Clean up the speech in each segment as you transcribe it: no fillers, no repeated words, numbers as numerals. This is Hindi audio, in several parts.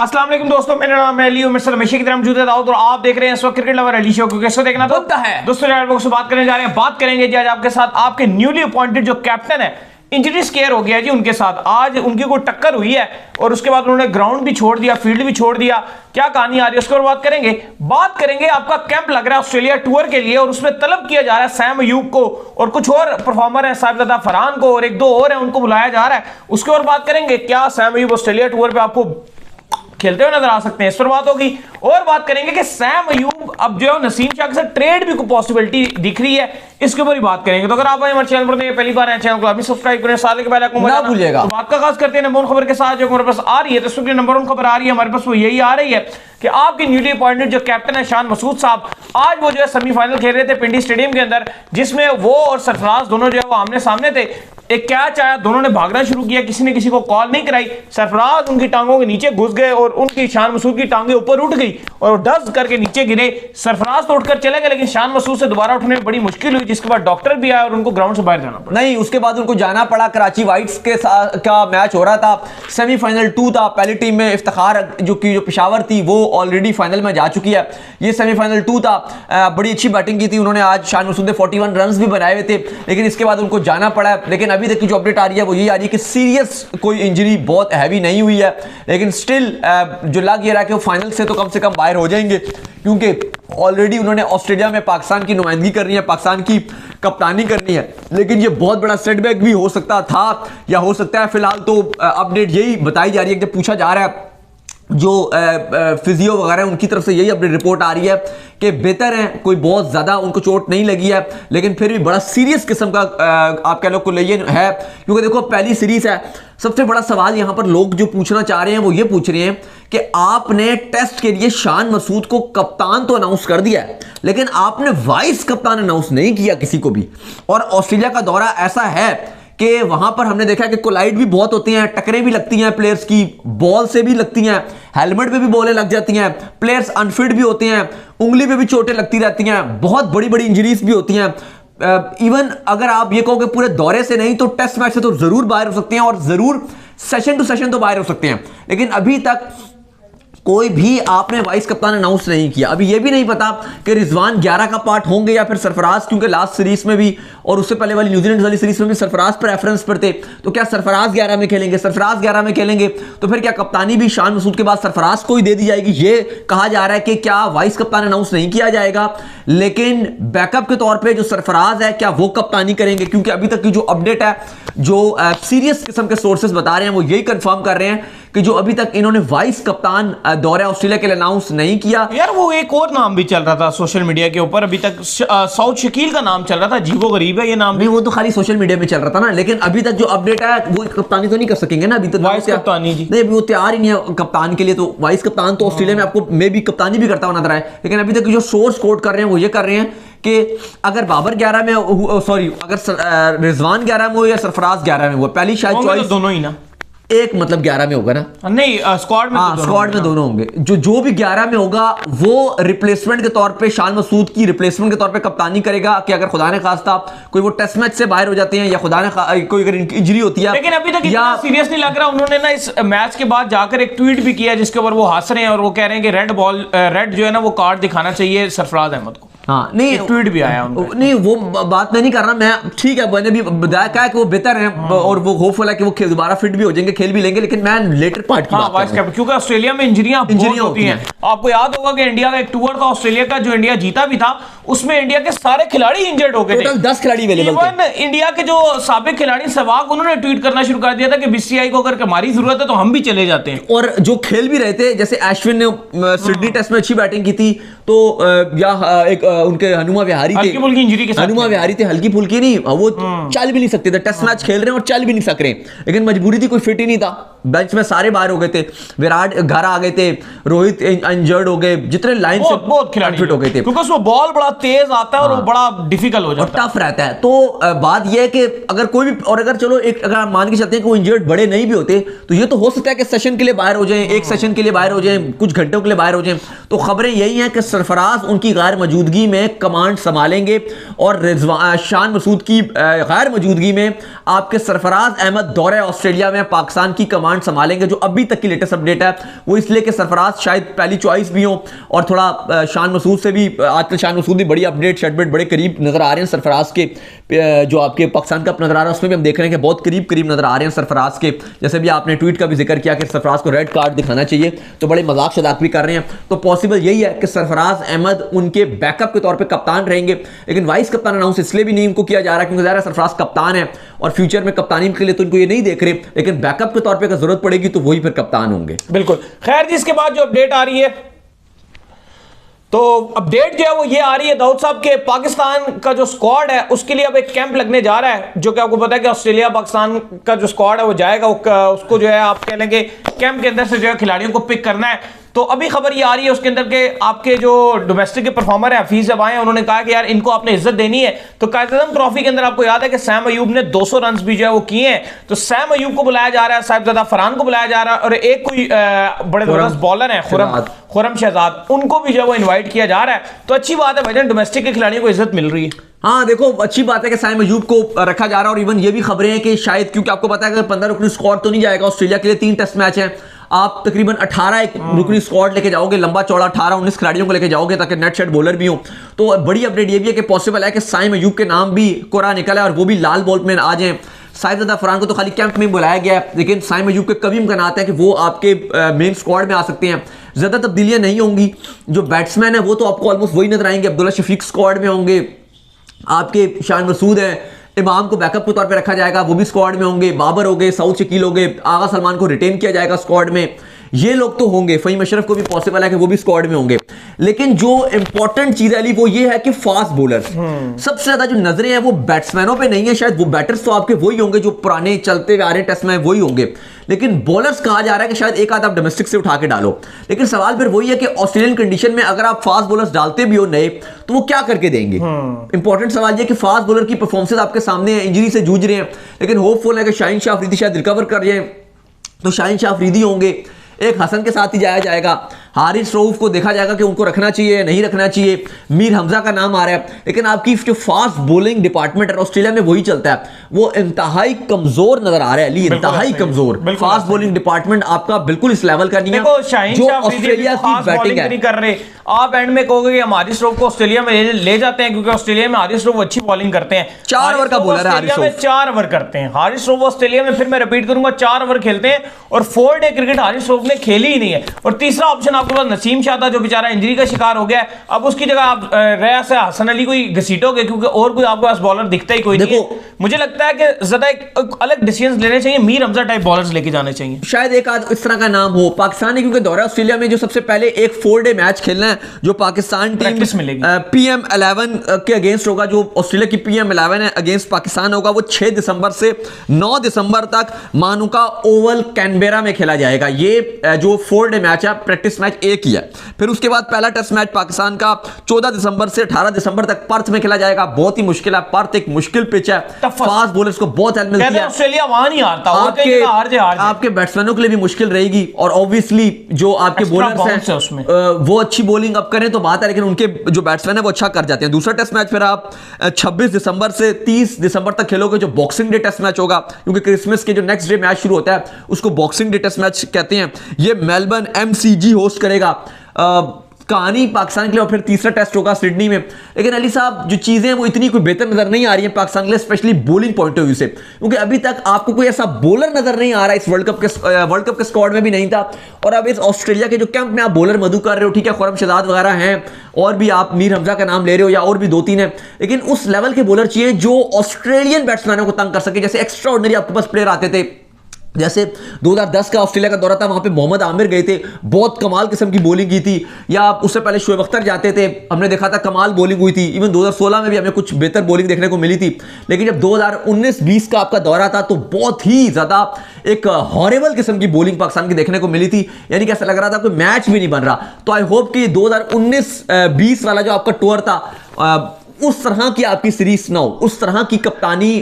अस्सलाम वालेकुम दोस्तों, मेरा नाम है अली, मिस्टर हमेशा की तरह मौजूद है दाऊद और आप देख रहे हैं इस वक्त क्रिकेट लवर अली शो को। कैसे देखना बनता है दोस्तों, से बात करने जा रहे हैं। बात करेंगे जी आज आपके साथ आपके न्यूली अपॉइंटेड जो कैप्टन है, इंजरी स्केयर हो गया जी उनके साथ। आज उनकी कोई टक्कर हुई है और उसके बाद उन्होंने ग्राउंड भी छोड़ दिया, फील्ड भी छोड़ दिया। क्या कहानी आ रही है उसके ऊपर बात करेंगे। आपका कैंप लग रहा है ऑस्ट्रेलिया टूर के लिए और उसमें तलब किया जा रहा है सैम अयूब को और कुछ और परफॉर्मर है साहिबजादा फरहान को और एक दो और है, उनको बुलाया जा रहा है। उसके ऊपर बात करेंगे क्या सैम अयूब ऑस्ट्रेलिया टूर पे आपको खेलते हुए नजर आ सकते हैं, इस पर बात होगी। और बात करेंगे कि सैम अयूब अब जो है नसीम शाह के साथ ट्रेड भी को पॉसिबिलिटी दिख रही है, इसके ऊपर ही बात करेंगे। तो अगर आप हमारे चैनल पर पहली बार हैं, चैनल को अभी सब्सक्राइब करें, साल के पहले ना भूलिएगा। तो बात का खास करते हैं नंबर 1 खबर के साथ जो हमारे पास आ रही है। तो नंबर 1 खबर आ रही है हमारे पास, वो यही आ रही है कि आपके न्यूली अपॉइंटेड जो कैप्टन है शान मसूद साहब, आज वो जो है सेमीफाइनल खेल रहे थे पिंडी स्टेडियम के अंदर, जिसमें वो और सरफराज दोनों जो है वो आमने सामने थे। एक कैच आया, दोनों ने भागना शुरू किया, किसी ने किसी को कॉल नहीं कराई। सरफराज उनकी टांगों के नीचे घुस गए और उनकी शान मसूद की टांगे ऊपर उठ गई और डज करके नीचे गिरे। सरफराज तो उठकर चले गए, लेकिन शान मसूद से दोबारा उठने में बड़ी मुश्किल हुई, जिसके बाद डॉक्टर भी आया और उनको ग्राउंड से बाहर जाना पड़ा। नहीं, उसके बाद उनको जाना पड़ा। कराची वाइट्स के साथ का मैच हो रहा था, सेमीफाइनल 2 था। पहली टीम में इफ्तिखार जो पेशावर थी वो ऑलरेडी फाइनल में जा चुकी है। ये सेमीफाइनल 2 था। बड़ी अच्छी बैटिंग की थी उन्होंने आज। शान मसूद ने 41 रन भी बनाए हुए थे, लेकिन इसके बाद उनको जाना पड़ा। लेकिन अभी तक की जो अपडेट आ रही है वो यही आ रही है कि सीरियस कोई इंजरी बहुत हैवी नहीं हुई है, लेकिन स्टिल जो लग ये रहा है कि वो फाइनल से तो कम से कम बाहर हो जाएंगे, क्योंकि ऑलरेडी उन्होंने ऑस्ट्रेलिया में पाकिस्तान की नुमाइंदगी करनी है, पाकिस्तान की कप्तानी करनी है। लेकिन ये बहुत बड़ा सेटबैक भी हो सकता था या हो सकता है। फिलहाल तो अपडेट यही बताई जा रही है कि पूछा जा रहा है, जो फिजियो वगैरह उनकी तरफ से यही अपडेट रिपोर्ट आ रही है कि बेहतर है, कोई बहुत ज़्यादा उनको चोट नहीं लगी है, लेकिन फिर भी बड़ा सीरियस किस्म का आप कह लो कोलिजन है। क्योंकि देखो पहली सीरीज है। सबसे बड़ा सवाल यहां पर लोग जो पूछना चाह रहे हैं वो ये पूछ रहे हैं कि आपने टेस्ट के लिए शान मसूद को कप्तान तो अनाउंस कर दिया है, लेकिन आपने वाइस कप्तान अनाउंस नहीं किया किसी को भी। और ऑस्ट्रेलिया का दौरा ऐसा है कि वहां पर हमने देखा कि कोलाइड भी बहुत होती हैं, टकरें भी लगती हैं प्लेयर्स की, बॉल से भी लगती हैं, हेलमेट पे भी बॉलें लग जाती हैं, प्लेयर्स अनफिट भी होते हैं, उंगली पे भी चोटें लगती रहती हैं, बहुत बड़ी बड़ी इंजरीज भी होती हैं। इवन अगर आप ये कहोगे पूरे दौरे से नहीं तो टेस्ट मैच से तो जरूर बाहर हो सकते हैं और जरूर सेशन टू सेशन तो बाहर हो सकते हैं। लेकिन अभी तक कोई भी आपने वाइस कप्तान अनाउंस नहीं किया। अभी यह भी नहीं पता कि रिजवान 11 का पार्ट होंगे या फिर सरफराज, क्योंकि लास्ट सीरीज में भी और उससे पहले वाली न्यूजीलैंड वाली सीरीज में भी सरफराज पर रेफरेंस पर थे। तो क्या सरफराज 11 में खेलेंगे? सरफराज 11 में खेलेंगे तो फिर क्या कप्तानी भी शान मसूद के बाद सरफराज को ही दे दी जाएगी? ये कहा जा रहा है कि क्या वाइस कप्तान अनाउंस नहीं किया जाएगा, लेकिन बैकअप के तौर पर जो सरफराज है क्या वो कप्तानी करेंगे? क्योंकि अभी तक की जो अपडेट है, जो सीरियस किस्म के सोर्सेज बता रहे हैं वो यही कंफर्म कर रहे हैं कि जो अभी तक इन्होंने वाइस कप्तान दौरे ऑस्ट्रेलिया के लिए अनाउंस नहीं किया। यार वो एक और नाम भी चल रहा था सोशल मीडिया के ऊपर, अभी तक साउथ शकील का नाम चल रहा था। जीवो गरीब है ये नाम नहीं, वो तो खाली सोशल मीडिया में चल रहा था ना, लेकिन अभी तक जो अपडेट है वो कप्तानी तो नहीं कर सकेंगे ना अभी तक। वाइस कप्तानी जी नहीं, अभी वो तैयार ही नहीं है कप्तान के लिए। तो वाइस कप्तान तो ऑस्ट्रेलिया में आपको मे भी कप्तानी भी करता हुआ नजर आए, लेकिन अभी तक जो सोर्स कोट कर रहे हैं वो ये कर रहे हैं कि अगर बाबर 11 में, सॉरी अगर रिजवान 11 में हो या सरफराज 11 में हो, पहली शायद चॉइस दोनों ही ना, एक मतलब 11 में होगा ना, नहीं स्क्वाड में, स्क्वाड में दोनों होंगे। जो भी 11 में होगा वो रिप्लेसमेंट के तौर पे शान मसूद की रिप्लेसमेंट के तौर पे कप्तानी करेगा कि अगर खुदा ने खास्ता कोई वो टेस्ट मैच से बाहर हो जाते हैं या खुदा ने कोई अगर इंजरी होती है। लेकिन अभी तक इतना सीरियस नहीं लग रहा। उन्होंने ना इस मैच के बाद जाकर एक ट्वीट भी किया जिसके ऊपर वो हंस रहे हैं और वो कह रहे हैं कि रेड जो है ना वो कार्ड दिखाना चाहिए सरफराज अहमद को। हाँ, नहीं ट्वीट भी आया उनका। नहीं, वो बात मैं नहीं कर रहा। मैं ठीक है, मैंने भी बताया क्या है कि वो बेहतर है और वो होपफुल है कि वो दोबारा फिट भी हो जाएंगे, खेल भी लेंगे, लेकिन मैं लेटर पार्ट की बात कर रहा हूं, क्योंकि ऑस्ट्रेलिया में इंजरियां होती हैं। आपको याद होगा कि इंडिया का एक टूर था ऑस्ट्रेलिया का, जो इंडिया जीता भी था, उसमें इंडिया के सारे खिलाड़ी इंजर्ड हो गए थे। 10 खिलाड़ी अवेलेबल थे। इंडिया के जो साबिक खिलाड़ी सहवाग, उन्होंने ट्वीट करना शुरू कर दिया था कि बीसीसीआई को अगर हमारी जरूरत है तो हम भी चले जाते हैं। और जो खेल भी रहे थे, जैसे अश्विन ने सिडनी टेस्ट में अच्छी बैटिंग की थी, तो या एक उनके हनुमा विहारी थे, हनुमा विहारी थे, हल्की फुल्की नहीं, वो चल भी नहीं सकते थे। टेस्ट मैच खेल रहे हैं और चल भी नहीं सक रहे, लेकिन मजबूरी थी, कोई फिट ही नहीं था। बेंच में सारे बाहर हो गए थे, विराट घर आ गए थे, रोहित इंजर्ड हो गए, जितने लाइन से बहुत खिलाड़ी फिट हो गए थे, क्योंकि उसमें बॉल बड़ा तेज आता है और वो बड़ा डिफिकल्ट हो जाता है, टफ रहता है। तो बात यह है कि अगर कोई भी, और अगर चलो एक, अगर आप मान के चलते हैं कि वो इंजर्ड बड़े नहीं भी होते तो ये तो हो सकता है कि सेशन के लिए बाहर हो जाएं, एक सेशन के लिए बाहर हो जाएं, कुछ घंटों के लिए बाहर हो जाएं। तो खबरें यही हैं कि सरफराज उनकी गैर मौजूदगी में कमांड संभालेंगे और शान मसूद की गैर मौजूदगी में आपके सरफराज अहमद दौरे ऑस्ट्रेलिया में पाकिस्तान की कमांड संभालेंगे। जो अभी तक की लेटेस्ट अपडेट है वो इसलिए कि सरफराज शायद पहली चॉइस भी हो और थोड़ा शान मसूद से भी, आजकल शान मसूद भी बड़ी अपडेट शटबेट बड़े करीब नजर आ रहे हैं सरफराज के। जो आपके पाकिस्तान कप नजर आ रहा है उसमें भी हम देख रहे हैं कि बहुत करीब करीब नजर आ रहे हैं सरफराज के। जैसे भी आपने ट्वीट का भी जिक्र किया कि सरफराज को रेड कार्ड दिखाना चाहिए, तो बड़े मजाक शजाक भी कर रहे हैं। तो पॉसिबल यही है कि सरफराज अहमद उनके बैकअप के तौर पर कप्तान रहेंगे, लेकिन वाइस कप्तान अनाउंस इसलिए भी नहीं उनको किया जा रहा क्योंकि ज़ाहिर है सरफराज कप्तान है और फ्यूचर में कप्तानी के लिए तो इनको ये नहीं देख रहे, लेकिन बैकअप के तौर पर अगर जरूरत पड़ेगी तो वही फिर कप्तान होंगे। बिल्कुल। खैर जी, इसके बाद जो अपडेट आ रही है, तो अपडेट जो है वो ये आ रही है दाऊद साहब के पाकिस्तान का जो स्क्वाड है उसके लिए अब एक कैंप लगने जा रहा है, जो कि आपको पता है कि ऑस्ट्रेलिया पाकिस्तान का जो स्क्वाड है वो जाएगा, उसको जो है आप कह लेंगे कैंप के अंदर से जो है खिलाड़ियों को पिक करना है। तो अभी खबर ये आ रही है उसके अंदर के आपके जो डोमेस्टिक के परफॉर्मर है हफीज जब आए, उन्होंने कहा कि यार इनको आपने इज्जत देनी है। तो कायद-ए-आज़म ट्रॉफी के अंदर आपको याद है कि सैम अयूब ने 200 रन भी जो है वो किए हैं, तो सैम अयूब को बुलाया जा रहा है, साहिबजादा फरहान को बुलाया जा रहा है और एक कोई बड़े जबरदस्त बॉलर है खुरम शहजाद, उनको भी जो है वो इन्वाइट किया जा रहा है। तो अच्छी बात है भाईजान, डोमेस्टिक के खिलाड़ियों को इज्जत मिल रही है। हाँ देखो, अच्छी बात है कि सैम अयूब को रखा जा रहा है और इवन ये भी खबरें हैं कि शायद, क्योंकि आपको पता है कि 15 रुकनी स्क्वाड तो नहीं जाएगा ऑस्ट्रेलिया के लिए, 3 टेस्ट मैच हैं, आप तकरीबन 18 एक रुकनी स्क्वाड लेके जाओगे, लंबा चौड़ा 18-19 खिलाड़ियों को लेके जाओगे ताकि नेट शेड बॉलर भी हो। तो बड़ी अपडेट ये भी है कि पॉसिबल है कि सैम अयूब के नाम भी कोरा निकला है और वो भी लाल बॉल में आ जाए। साहिबजादा फरहान को तो खाली कैंप में बुलाया गया है, लेकिन सैम अयूब के कभी इम्कान आता है कि वो आपके मेन स्क्वाड में आ सकते हैं। ज़्यादा तब्दीलियां नहीं होंगी, जो बैट्समैन है वो तो आपको ऑलमोस्ट वही नजर आएंगे, अब्दुल्ला शफीक स्क्वाड में होंगे, आपके शान मसूद है, इमाम को बैकअप के तौर पे रखा जाएगा, वो भी स्क्वाड में होंगे, बाबर हो गए, सऊद शकील हो गए, आगा सलमान को रिटेन किया जाएगा स्क्वाड में, ये लोग तो होंगे। फहीम अशरफ को भी पॉसिबल है कि वो भी स्क्वाड में होंगे। लेकिन जो इंपॉर्टेंट चीज है वो ये है कि फास्ट बॉलर्स, सबसे ज्यादा जो नजरें हैं वो बैट्समैनों पे नहीं है, शायद वो बैटर्स तो आपके वही होंगे जो पुराने चलते हुए आ रहे टेस्ट में वही होंगे, लेकिन बॉलर्स कहा जा रहा है कि शायद एक आध आप डोमेस्टिक से उठा के डालो। लेकिन सवाल फिर वही है कि ऑस्ट्रेलियन कंडीशन में अगर आप फास्ट बॉलर्स डालते भी हो नए तो वो क्या करके देंगे। इंपॉर्टेंट सवाल ये कि फास्ट बॉलर की परफॉर्मेंस आपके सामने है, इंजरी से जूझ रहे हैं, लेकिन होपफुल है कि शाहीन शाह अफरीदी शायद रिकवर कर जाए, तो शाहीन शाह अफरीदी होंगे, एक हसन के साथ ही जाया जाएगा, हारिस रऊफ को देखा जाएगा कि उनको रखना चाहिए नहीं रखना चाहिए, मीर हमजा का नाम आ रहा है। लेकिन आपकी जो फास्ट बॉलिंग डिपार्टमेंट है ऑस्ट्रेलिया में वही चलता है, वो इंतहाई कमजोर नजर आ रहा है अली, इंतहाई कमजोर। फास्ट बॉलिंग डिपार्टमेंट आपका बिल्कुल इस लेवल का नहीं है जो ऑस्ट्रेलिया की बैटिंग है। नहीं कर रहे, आप एंड में कहोगे कि हम हारिस रऊफ को ऑस्ट्रेलिया में ले जाते हैं क्योंकि ऑस्ट्रेलिया में हारिस रऊफ अच्छी बॉलिंग करते हैं, 4 ओवर का बॉलर है हारिस रऊफ, 4 ओवर करते हैं हारिस रऊफ ऑस्ट्रेलिया में, फिर मैं रिपीट करूंगा 4 ओवर खेलते हैं और 4 डे क्रिकेट हारिस रऊफ ने खेली ही नहीं है। और तीसरा ऑप्शन आपके पास नसीम शाह था जो बेचारा इंजरी का शिकार हो गया है, अब उसकी जगह आप रया से हसन अली को ही घसीटोगे क्योंकि और कोई आपके पास बॉलर दिखता ही कोई नहीं है। मुझे लगता है कि ज्यादा एक अलग डिसीजन लेने चाहिए, मीर हमजा टाइप बॉलर्स लेके जाने चाहिए, शायद एक आध इस तरह का नाम हो। पाकिस्तान ने क्योंकि दौरा ऑस्ट्रेलिया में जो सबसे पहले एक 4 डे मैच खेलना है जो पाकिस्तान टीम PM11 के अगेंस्ट होगा, जो ऑस्ट्रेलिया की PM11 है अगेंस्ट पाकिस्तान होगा, वो 6 दिसंबर से 9 दिसंबर तक मानुका ओवल कैनबेरा में खेला जाएगा। ये जो 4 डे मैच है, प्रैक्टिस मैच एक ही है। फिर उसके बाद पहला टेस्ट मैच पाकिस्तान का 14 दिसंबर से 18 दिसंबर तक पर्थ में खेला जाएगा। बहुत ही मुश्किल है, पर्थ एक मुश्किल पिच है, फास्ट बॉलर्स को बहुत हेल्प मिलती है, ऑस्ट्रेलिया वहां नहीं हारता, आपके बैट्समैनों के लिए भी मुश्किल रहेगी और ऑब्वियसली जो आपके बॉलर्स हैं वो अच्छी बॉलिंग अप करें तो बात है, लेकिन उनके जो बैट्समैन है वो अच्छा कर जाते हैं। दूसरा टेस्ट मैच फिर आप 26 दिसंबर से 30 दिसंबर तक खेलोगे जो बॉक्सिंग डे टेस्ट मैच होगा, क्योंकि क्रिसमस के जो नेक्स्ट डे मैच शुरू होता है उसको बॉक्सिंग डे टेस्ट मैच कहते हैं। ये मेलबर्न MCG होस्ट करेगा कहानी पाकिस्तान के लिए, और फिर तीसरा टेस्ट होगा सिडनी में। लेकिन अली साहब जो चीजें हैं वो इतनी कोई बेहतर नजर नहीं आ रही है पाकिस्तान के लिए, specially bowling point of view से, क्योंकि अभी तक आपको कोई ऐसा बॉलर नजर नहीं आ रहा है, इस वर्ल्ड कप के स्क्वाड में भी नहीं था, और अब इस ऑस्ट्रेलिया के जो कैंप में आप बॉलर मधु कर रहे हो, ठीक है खुरम शहजाद वगैरह हैं और भी आप मीर हमजा का नाम ले रहे हो या और भी 2-3 हैं, लेकिन उस लेवल के बॉलर चाहिए जो ऑस्ट्रेलियन बैट्समैनों को तंग कर सके। जैसे एक्स्ट्रा ऑर्डिनरी आपके पास प्लेयर आते थे, जैसे 2010 का ऑस्ट्रेलिया का दौरा था, वहां पे मोहम्मद आमिर गए थे, बहुत कमाल किस्म की बॉलिंग की थी, या उससे पहले शोएब अख्तर जाते थे, हमने देखा था कमाल बॉलिंग हुई थी। इवन 2016 में भी हमें कुछ बेहतर बॉलिंग देखने को मिली थी, लेकिन जब 2019-20 का आपका दौरा था तो बहुत ही ज्यादा एक हॉरेबल किस्म की बॉलिंग पाकिस्तान की देखने को मिली थी, यानी कि ऐसा लग रहा था कोई मैच भी नहीं बन रहा। तो आई होप कि 2019-20 वाला जो आपका टूर था उस तरह की आपकी सीरीज ना हो, उस तरह की कप्तानी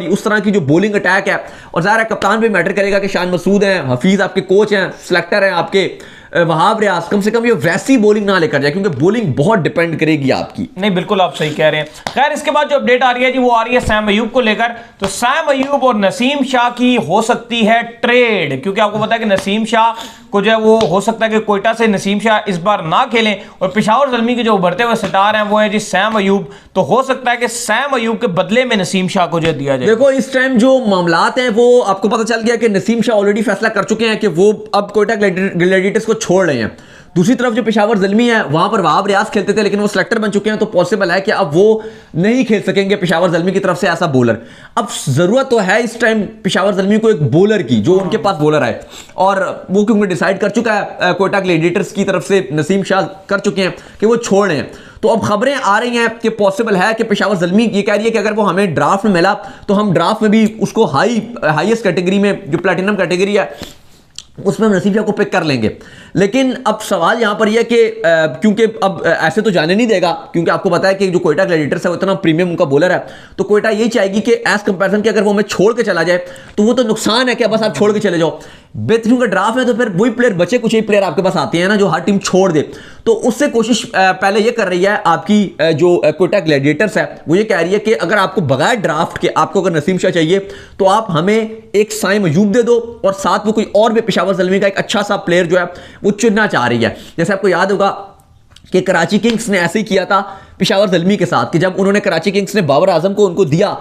उस तरह की जो बॉलिंग अटैक है। और ज़ाहिर है कप्तान भी मैटर करेगा कि शान मसूद हैं, हफीज़ आपके कोच हैं, सेलेक्टर हैं आपके वहाब रियाज, कम से कम ये वैसी बॉलिंग ना लेकर जाए, क्योंकि बॉलिंग बहुत डिपेंड करेगी आपकी। नहीं बिल्कुल आप सही कह रहे हैं। खैर इसके बाद जो अपडेट आ रही है जी वो आ रही है सैम अयूब को लेकर। तो सैम अयूब और नसीम शाह की हो सकती है ट्रेड, क्योंकि आपको पता है कि नसीम शाह को जो है वो हो सकता है कि कोयटा से नसीम शाह इस बार ना खेलें, और पेशावर ज़ल्मी के जो उभरते हुए सितार हैं वो है जी सैम अयूब। तो हो सकता है कि सैम अयूब के बदले में नसीम शाह को जो दिया जाए। देखो इस टाइम जो मामलात हैं वो आपको पता चल गया कि नसीम शाह ऑलरेडी फैसला कर चुके हैं कि वो अब कोयटा ग्लैडिएटर्स को छोड़ रहे हैं। दूसरी तरफ जो पेशावर ज़ल्मी है वहां पर वहाब रियाज खेलते थे, लेकिन वो सेलेक्टर बन चुके हैं, तो पॉसिबल है कि अब वो नहीं खेल सकेंगे पेशावर ज़ल्मी की तरफ से ऐसा बॉलर। अब जरूरत तो है इस टाइम पेशावर ज़ल्मी को एक बॉलर की, जो उनके पास बॉलर है, और वो क्योंकि डिसाइड कर चुका है कोयटा ग्लैडिएटर्स की तरफ से नसीम शाह कर चुके हैं कि वो छोड़ रहे हैं। तो अब खबरें आ रही हैं कि पॉसिबल है कि पेशावर ज़ल्मी ये कह रही है कि अगर वो हमें ड्राफ्ट में मिला तो हम ड्राफ्ट में भी उसको हाईएस्ट कैटेगरी में, जो प्लैटिनम कैटेगरी है, उसमें हम नसीम शाह को पिक कर लेंगे। लेकिन अब सवाल यहां पर यह कि क्योंकि अब ऐसे तो जाने नहीं देगा, क्योंकि आपको पता है कि जो कोयटा ग्लैडिएटर्स है वो इतना प्रीमियम उनका बॉलर है, तो कोयटा यही चाहेगी कि एज कंपैरिजन कि अगर वो हमें छोड़ के चला जाए तो वो तो नुकसान है कि बस आप छोड़ के चले जाओ। बेहतरीन का ड्राफ्ट है तो फिर वही प्लेयर बचे, कुछ ही प्लेयर आपके पास आते हैं ना जो हर टीम छोड़ दे, तो उससे कोशिश पहले ये कर रही है आपकी जो कोयटा ग्लैडिएटर्स है, वो ये कह रही है कि अगर आपको बगैर ड्राफ्ट के आपको अगर नसीम शाह चाहिए तो आप हमें एक साइम अयूब दे दो, और साथ में कोई और भी पेशावर ज़ल्मी का एक अच्छा सा प्लेयर जो है वो चुनना चाह रही है। जैसे आपको याद होगा कि कराची किंग्स ने ऐसे ही किया था पेशावर ज़ल्मी के साथ, कि जब उन्होंने कराची किंग्स ने बाबर आजम को उनको दिया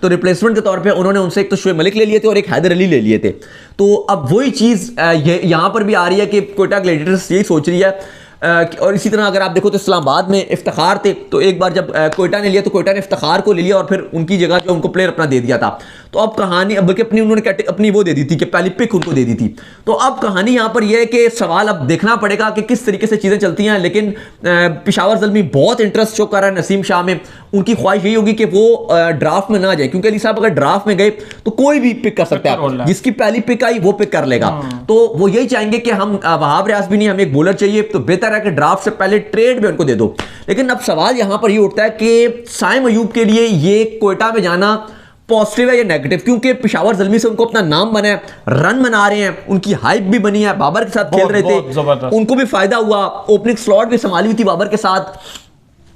तो रिप्लेसमेंट के तौर पे उन्होंने उनसे एक तो शोएब मलिक ले लिए थे और एक हैदर अली ले लिए थे। तो अब वही चीज़ यहां पर भी आ रही है कि कोयटा ग्लैडिएटर्स यही सोच रही है। और इसी तरह अगर आप देखो तो इस्लामाबाद में इफ्तिखार थे, तो एक बार जब कोयटा ने लिया तो कोयटा ने इफ्तिखार को ले लिया और फिर उनकी जगह जो उनको प्लेयर अपना दे दिया था। तो अब कहानी, बल्कि अपनी उन्होंने अपनी वो दे दी थी कि पहली पिक उनको दे दी थी। तो अब कहानी यहाँ पर यह है कि सवाल अब देखना पड़ेगा कि किस तरीके से चीज़ें चलती हैं। लेकिन पेशावर ज़ल्मी बहुत इंटरेस्ट शो कर रहा है नसीम शाह में, उनकी ख्वाहिश यही होगी कि वो ड्राफ्ट में ना जाए, क्योंकि अली साहब अगर ड्राफ्ट में गए तो कोई भी पिक कर सकता है, जिसकी पहली पिक आई वो पिक कर लेगा। तो वो यही चाहेंगे कि हम वहाब रियाज भी नहीं, हमें एक बॉलर चाहिए, तो बेहतर है कि ड्राफ्ट से पहले ट्रेड में उनको दे दो। लेकिन अब सवाल यहां पर ये उठता है कि साइम अयूब के लिए ये कोयटा में जाना पॉजिटिव है या नेगेटिव, क्योंकि पेशावर ज़ल्मी से उनको अपना नाम बना है, रन बना रहे हैं, उनकी हाइप भी बनी है, बाबर के साथ खेल रहे थे, उनको भी फायदा हुआ, ओपनिंग स्लॉट भी संभाली हुई थी बाबर के साथ,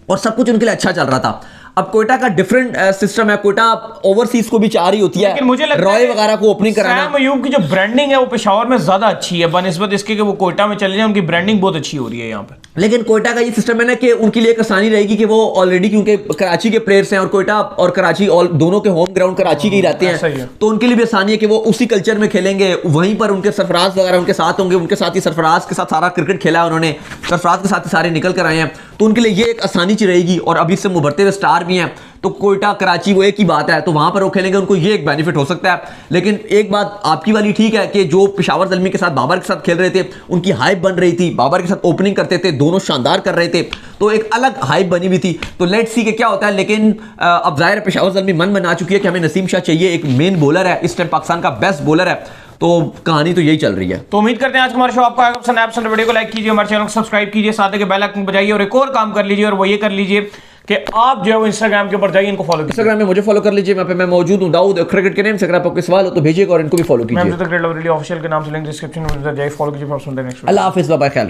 और सब कुछ उनके लिए अच्छा चल रहा था। अब कोयटा का डिफरेंट सिस्टम है, कोयटा ओवरसीज को भी चाह रही होती है, लेकिन मुझे लगता रॉय वगैरह को ओपनिंग कराना। सैम अयूब की जो ब्रांडिंग है वो पेशावर में ज्यादा अच्छी है बनिस्बत इसके कि वो कोयटा में चले जाए, उनकी ब्रांडिंग बहुत अच्छी हो रही है यहाँ पर। लेकिन कोयटा का ये सिस्टम है ना कि उनके लिए एक आसानी रहेगी कि वो ऑलरेडी, क्योंकि कराची के प्लेयर्स हैं और कोयटा और कराची दोनों के होम ग्राउंड कराची के ही रहते हैं, तो उनके लिए भी आसानी है कि वो उसी कल्चर में खेलेंगे, वहीं पर उनके सरफराज वगैरह उनके साथ होंगे, उनके साथ ही सरफराज के साथ सारा क्रिकेट खेला है उन्होंने, सरफराज के साथ ही सारे निकल कर आए हैं, तो उनके लिए ये एक आसानी सी रहेगी। और अभी से उभरते हुए स्टार भी हैं, तो कोयटा कराची वो एक ही बात है, तो वहां पर वो खेलेंगे, उनको ये एक बेनिफिट हो सकता है। लेकिन एक बात आपकी वाली ठीक है कि जो पेशावर ज़ल्मी के साथ बाबर के साथ खेल रहे थे, उनकी हाइप बन रही थी, बाबर के साथ ओपनिंग करते थे, दोनों शानदार कर रहे थे, तो एक अलग हाइप बनी हुई थी। तो लेट्स सी के क्या होता है। लेकिन अब जाहिर पेशावर ज़ल्मी मन बना चुकी है कि हमें नसीम शाह चाहिए, एक मेन बॉलर है, इस टाइम पाकिस्तान का बेस्ट बॉलर है, तो कहानी तो यही चल रही है। तो उम्मीद करते हैं आज हमारा शो आपको आएगा पसंद। आप वीडियो को लाइक कीजिए, हमारे चैनल को सब्सक्राइब कीजिए, साथ ही बेल आइकन बजाइए, और एक और काम कर लीजिए, और वो ये कर लीजिए कि आप जो है वो इंस्टाग्राम के ऊपर जाइए, इनको फॉलो कीजिए। इंस्टाग्राम में मुझे फॉलो कर लीजिए, वहाँ पे मैं मौजूद हूँ, दाऊद क्रिकेट के नेम से। अगर आपको कोई सवाल हो तो भेजिएगा और इनको भी फॉलो कीजिए। मैं ऑफिशियल के नाम से लिंक डिस्क्रिप्शन में जाइए, फॉलो कीजिए। नेक्स्ट, अल्लाह हाफिज़, बाय बाय, ख्याल।